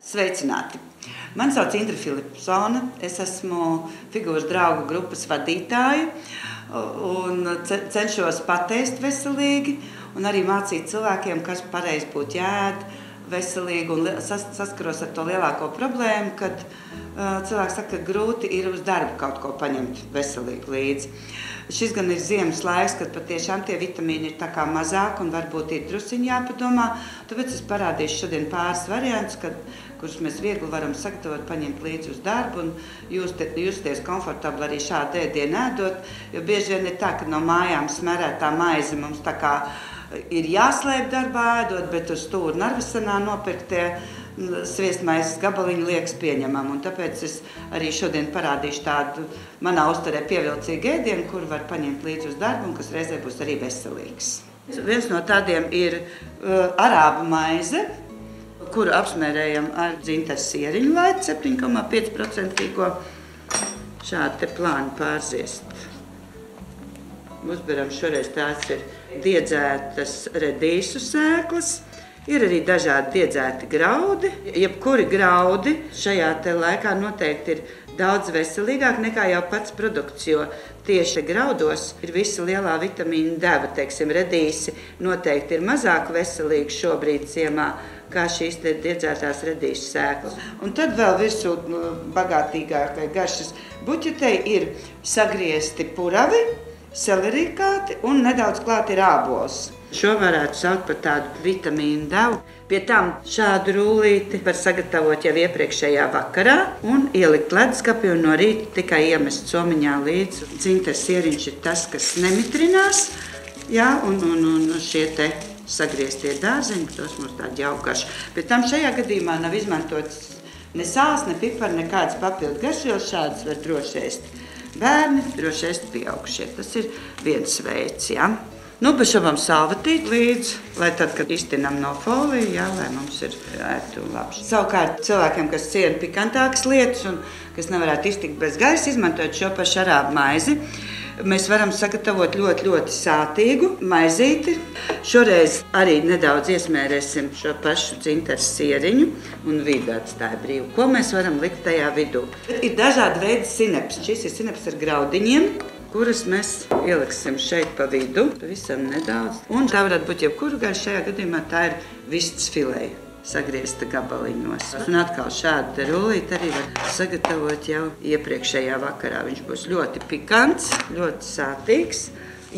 Sveicināti! Mani sauc Indra Filipsone, es esmu figūras draugu grupas vadītāja un cenšos patēst veselīgi un arī mācīt cilvēkiem, kas pareizi būtu jāēd veselīgi, un saskaros ar to lielāko problēmu, kad cilvēks saka, ka grūti ir uz darbu kaut ko paņemt veselīgi līdzi. Šis gan ir ziemas laiks, kad patiešām tie vitamīni ir tā kā mazāk un varbūt ir drusiņi jāpadomā. Tāpēc es parādīšu šodien pāris variantus, kurus mēs viegli varam sagatavot, paņemt līdzi uz darbu un justies komfortabli arī šādu ēdienu ēdot. Jo bieži vien ir tā, ka no mājām smerētā maize mums tā kā ir jāslēp darbā ēdot, bet uz stūra Narvesenā nopirktie sviestmaizes gabaliņi liekas pieņemam. Un tāpēc es arī šodien parādīšu tādu manā uzturē pievilcīgu ēdienu, kuru var paņemt līdzi uz darbu un kas reizē būs arī veselīgs. Viens no tādiem ir arābu maize, kuru apsmērējam ar dzintaru sieriņu laitu 7,5%. Šādi te plāni pārziest. Uzberam šoreiz tās ir diedzētas redīsu sēklas. Ir arī dažādi diedzēti graudi. Jebkuri graudi šajā te laikā noteikti ir daudz veselīgāk nekā jau pats produkts, jo tieši graudos ir visa lielā vitamīna deva. Teiksim, redīsi noteikti ir mazāk veselīgi šobrīd ziemā, kā šīs te diedzētās redīšu sēklas. Un tad vēl virsū bagātīgākai garšas buķetei ir sagriezti puravi, selerīkāti un nedaudz klāt ir ābols. Šo varētu saukt par tādu vitamīnu devu. Pie tam šādu rullīti var sagatavot jau iepriekšējā vakarā un ielikt leduskapī un no rīta tikai iemest somiņā līdzi. Dzintaru sieriņš ir tas, kas nemitrinās, jā, un šie te sagrieztie dārzeņi, tos mums tādi jaukaši. Pie tam šajā gadījumā nav izmantots ne sāls, ne pipari, nekādas papildu garšvielas, šādas var droši ēst bērni, droši ēst pieaugušie. Tas ir viens veids, jā. Pašabam salvetīti līdzi, lai tad, kad iztinam no foliju, jā, lai mums ir ēti un labi. Savukārt cilvēkiem, kas ciena pikantākas lietas un kas nevarētu iztikt bez gaisa, izmantojot šo pašu arābu maizi, mēs varam sagatavot ļoti sātīgu maizīti. Šoreiz arī nedaudz iesmērēsim šo pašu dzintaru sieriņu un vidu atstāja brīvu. Ko mēs varam likt tajā vidū? Ir dažādi veidi sineps. Šis ir sineps ar graudiņiem, kuras mēs ieliksim šeit pa vidu, pavisam nedaudz. Un tā varētu būt jebkuru gaļu, šajā gadījumā tā ir vistas fileja, sagriezta gabaliņos. Un atkal šādu te rullīti arī var sagatavot jau iepriekšējā vakarā. Viņš būs ļoti pikants, ļoti sātīgs.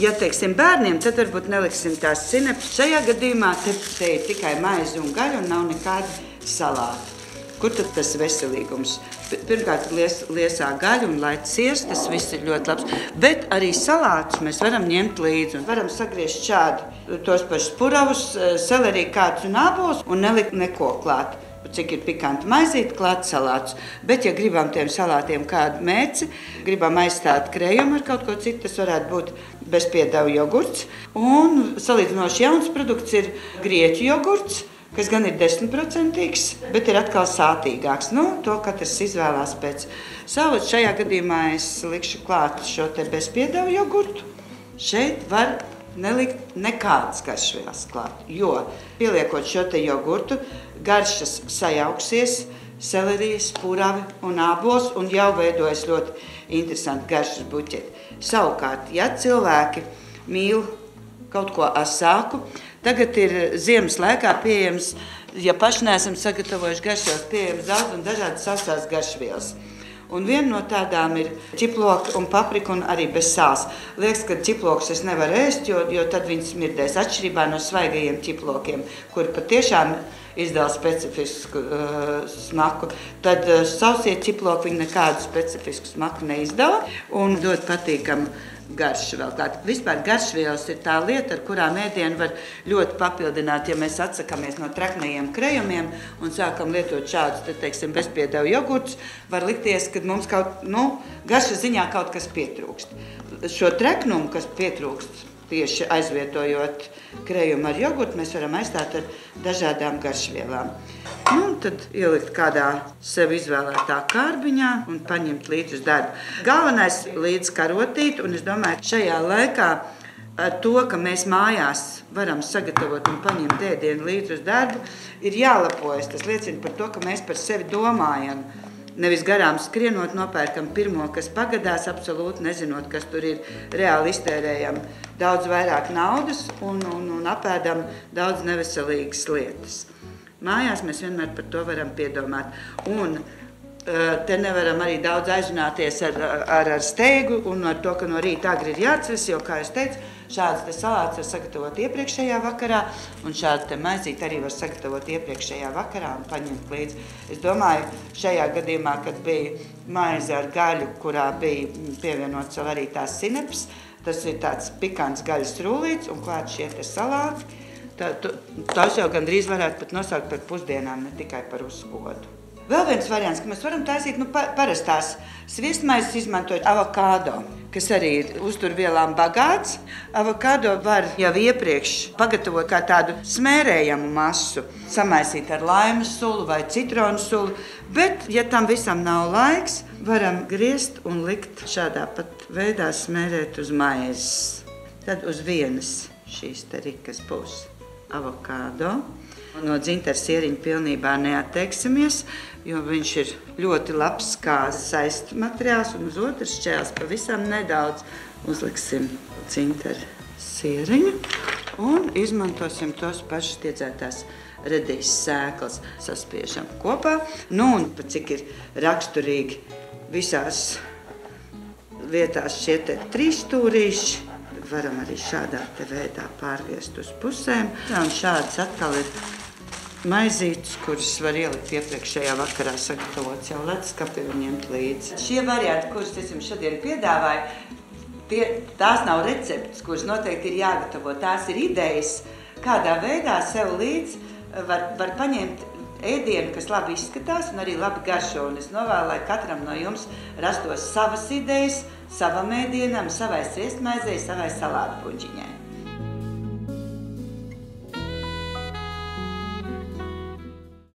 Ja, teiksim, bērniem, tad varbūt neliksim tās sinepes. Šajā gadījumā te ir tikai maize un gaļa un nav nekāda salāta. Kur tad tas veselīgums? Pirmkārt, liesā gaļa un lai ciest, tas viss ir ļoti labs. Bet arī salātus mēs varam ņemt līdzi. Varam sagriezt šādi tos pašus puravus, selerīkātus un ābolus un nelikt neko klāt. Cik ir pikanti maizīti, klāt salātus. Bet, ja gribam tiem salātiem kādu mērci, gribam aizstāt krējumu ar kaut ko citu, tas varētu būt bezpiedevu jogurts. Un salīdzinoši jauns produkts ir grieķu jogurts, kas gan ir 10%, bet ir atkal sātīgāks. To katrs izvēlās pēc savu. Šajā gadījumā es likšu klāt šo te bezpiedevu jogurtu. Šeit var nelikt nekādas garšvielas klāt, jo pieliekot šo te jogurtu, garšas sajauksies, selerijas, puravi un ābols, un jau veidojas ļoti interesanti garšas buķeti. Savukārt, ja cilvēki mīl kaut ko asāku, tagad ir ziemas laikā pieejams, ja paši neesam sagatavojuši garšvielas, pieejams daudz un dažādas sausās garšvielas. Un viena no tādām ir ķiploka un paprika un arī bez sāls. Liekas, ka ķiplokus es nevaru ēst, jo tad viņi smirdēs atšķirībā no svaigajiem ķiplokiem, kuri patiešām izdala specifisku smaku. Tad sausie ķiploki viņi nekādu specifisku smaku neizdala un dod patīkamu garšu vēl klāt. Vispār garšvielas ir tā lieta, ar kurām ēdienu var ļoti papildināt, ja mēs atsakamies no traknajiem krējumiem un sākam lietot šādus, teiksim, bezpiedevu jogurtus, var likties, ka mums garšas ziņā kaut kas pietrūkst. Šo treknumu, kas pietrūkst, tieši aizvietojot krējumu ar jogurtu, mēs varam aizstāt ar dažādām garšvielām. Tad ielikt kādā sev izvēlētā kārbiņā un paņemt līdzi uz darbu. Galvenais līdz karotīt, un es domāju, ka šajā laikā ar to, ka mēs mājās varam sagatavot un paņemt ēdienu līdzi uz darbu, ir jālepojas. Tas liecina par to, ka mēs par sevi domājam. Nevis garām skrienot, nopērkam pirmo, kas pagadās, absolūti nezinot, kas tur ir, reāli iztērējam daudz vairāk naudas un apēdam daudz neveselīgas lietas. Mājās mēs vienmēr par to varam piedomāt. Un te nevaram arī daudz aizrunāties ar steigu un ar to, ka no rīta agri ir jāatceras, jo, kā es teicu, šāds te salāts var sagatavot iepriekšējā vakarā, un šāds te maizīt arī var sagatavot iepriekšējā vakarā un paņemt līdzi. Es domāju, šajā gadījumā, kad bija maize ar gaļu, kurā bija pievienots vēl arī tās sineps, tas ir tāds pikants gaļas rūlīts un klāt šie te salāti. Tās jau gandrīz varētu pat nosaukt par pusdienām, ne tikai par uzkodu. Vēl viens variants, ka mēs varam taisīt parastās sviestmaizes izmantojot avokado, kas arī ir uzturvielām bagāts. Avokado var jau iepriekš pagatavot kā tādu smērējamu masu, samaisīt ar laimas sulu vai citronu sulu, bet, ja tam visam nav laiks, varam griezt un likt šādā pat veidā smērēt uz maizes. Tad uz vienas šīs te rikas būs avokado. No dzintara sieriņa pilnībā neatteiksimies, jo viņš ir ļoti labs kā saistu materiāls, un uz otras šķēles pavisam nedaudz uzliksim dzintara sieriņu un izmantosim tos pašus tiedzētās redīs sēklas. Saspiežam kopā. Un pat cik ir raksturīgi visās vietās šie te trīsstūrīši, varam arī šādā te veidā pārgriezt uz pusēm. Un šāds atkal ir maizītes, kuras var ielikt iepriekšējā vakarā sagatavots jau leduskapī un ņemt līdzi. Šie varianti, kurus es jums šodien piedāvāju, tās nav receptes, kuras noteikti ir jāgatavo. Tās ir idejas, kādā veidā sev līdzi var paņemt ēdienu, kas labi izskatās un arī labi garšo. Un es novēlu, lai katram no jums rastos savas idejas, savam ēdienam, savai sviestmaizei, savai salātu puņķiņai.